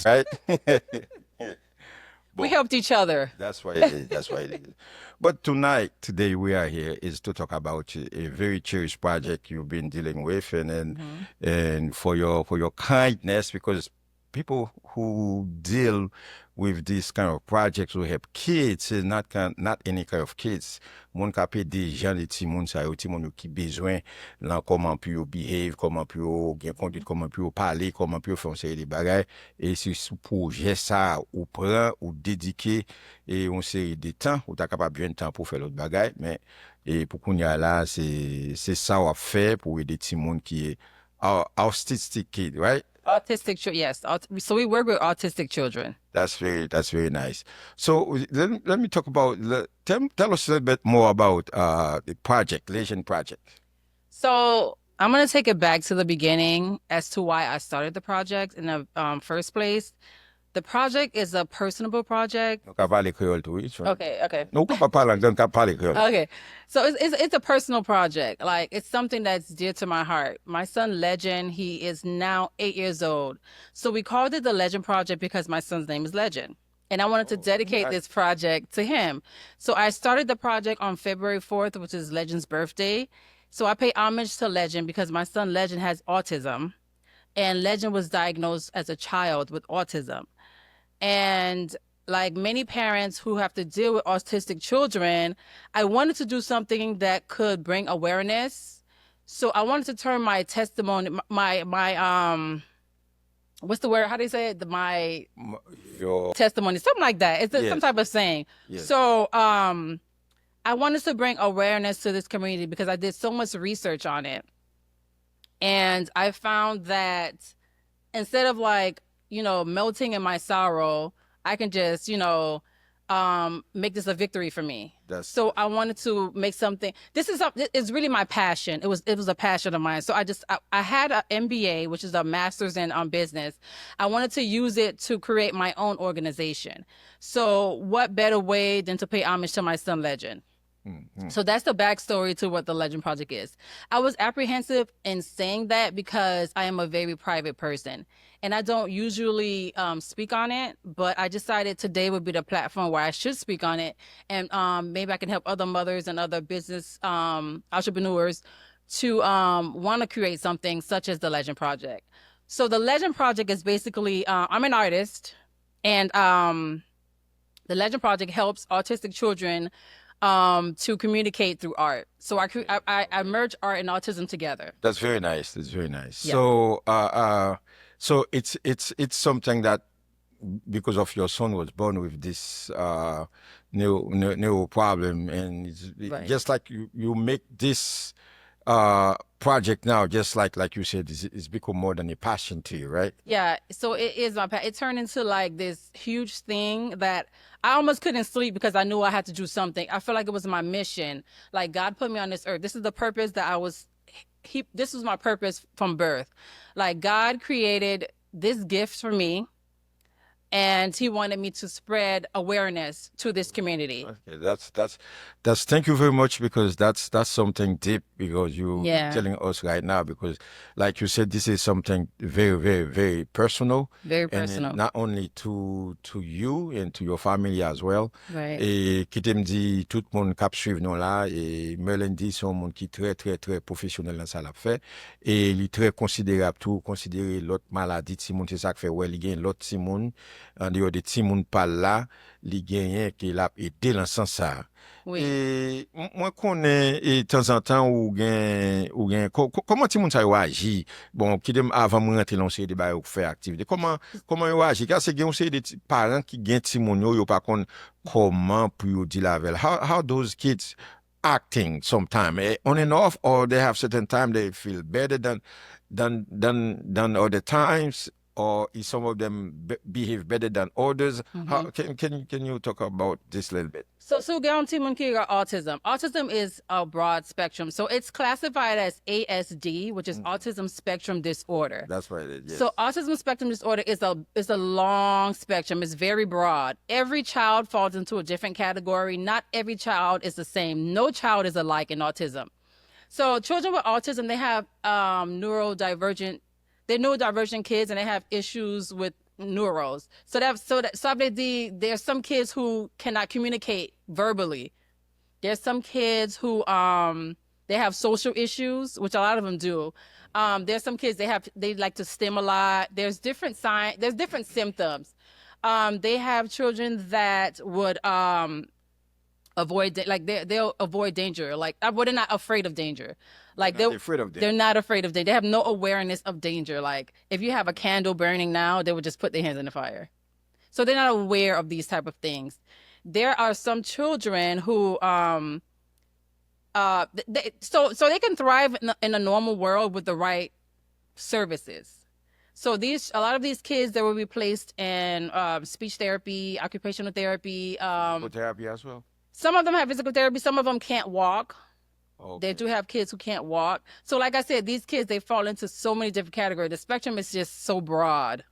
right? We Bon, helped each other. that's why it is. That's why it is. But tonight, today, we are here is to talk about a very cherished project you've been dealing with, Hmm. and for your kindness, because people who deal with this kind of projects who help kids, not any kind of kids. Moun ka pe de jan de ti moun sa yo, ti moun yo ki bezwen lan koman pi yo behave, koman pi yo gen conduite, koman pi yo pale, koman pi yo fon seri de bagay. Et si sou projet ça ou prend ou dédié et on série de temps ou t'as capable bien de temps pour faire l'autre bagaille mais et pour qu'on y a là c'est ça on fait pour aider des monde qui est autistic kid, right? Autistic, yes. So we work with autistic children. That's very nice. So let me talk about tell us a little bit more about the project, Legend Project. So I'm going to take it back to the beginning as to why I started the project in the first place. The project is a personable project. Donc, on parle créole tout, oui, tu vois. Okay, okay. Non, on pas parler anglais, on parle créole. Okay. So it's a personal project. Like it's something that's dear to my heart. My son Legend, he is now 8 years old. So we called it the Legend Project because my son's name is Legend. And I wanted to dedicate this project to him. So I started the project on February 4th, which is Legend's birthday. So I pay homage to Legend because my son Legend has autism. And Legend was diagnosed as a child with autism. And like many parents who have to deal with autistic children, I wanted to do something that could bring awareness. So I wanted to turn my testimony, my what's the word? How do you say it? My Your testimony, something like that. It's some yes, type of saying. yes. So I wanted to bring awareness to this community because I did so much research on it. And I found that instead of like, melting in my sorrow, I can just, make this a victory for me. So I wanted to make something. This is it's really my passion. It was a passion of mine. So I had an MBA, which is a master's in business. I wanted to use it to create my own organization. So what better way than to pay homage to my son Legend? Mm-hmm. So that's the backstory to what the Legend Project is. I was apprehensive in saying that because I am a very private person and I don't usually speak on it, but I decided today would be the platform where I should speak on it. And maybe I can help other mothers and other business entrepreneurs to want to create something such as the Legend Project. So the Legend Project is basically, I'm an artist and the Legend Project helps autistic children to communicate through art. So I merge art and autism together. That's very nice. That's very nice. Yeah. So it's something that because of your son was born with this neuro problem, and Right. just like you make this project now, just like you said, it's become more than a passion to you, right? Yeah, so it turned into like this huge thing that I almost couldn't sleep because I knew I had to do something. I felt like it was my mission. Like God put me on this earth. This is the purpose that this was my purpose from birth. Like God created this gift for me and he wanted me to spread awareness to this community. Okay, that's thank you very much because that's something deep because you Yeah. telling us right now because like you said this is something very very very personal Very and personal. not only to you and to your family as well. Right. Et qui t'aime dit tout le monde qui suivre nous là et Melendi c'est un monde qui très très très professionnel dans ça l'a fait et il est très considérable tout considérer l'autre maladie de Simon c'est ça qui fait ouais il gagne l'autre Simon en dehors de Simon pas là li genyen qui l'a aidé dans ce sens ça. Oui. Et moi connais et de temps en temps comment ti moun sa yo agi bon qui dem avant moi rentrer dans ces débat ou faire activité comment yo agi car c'est gen c'est des parents qui gen ti moun yo pas kon comment pour yo di la vel how those kids acting sometime on and off or they have certain time they feel better than other times or is some of them behave better than others? How can you talk about this a little bit? So Timon Kiga autism. Autism is a broad spectrum. So it's classified as ASD, which is autism spectrum disorder. That's what it is. Yes. So autism spectrum disorder is a long spectrum. It's very broad. Every child falls into a different category. Not every child is the same. No child is alike in autism. So children with autism, they have neurodivergent kids and they have issues with neurals. There's some kids who cannot communicate verbally. There's some kids who they have social issues, which a lot of them do. There's some kids they like to stim a lot. There's different symptoms. They have children that would they'll avoid danger. Like they're not afraid of danger. Like They're not afraid of they're them. not afraid of danger. They have no awareness of danger. Like if you have a candle burning now, they would just put their hands in the fire. So they're not aware of these type of things. There are some children who so they can thrive in a normal world with the right services. So a lot of these kids that will be placed in speech therapy, occupational therapy. Therapy as well. Some of them have physical therapy. Some of them can't walk. Okay. They do have kids who can't walk. So like I said, these kids, they fall into so many different categories. The spectrum is just so broad.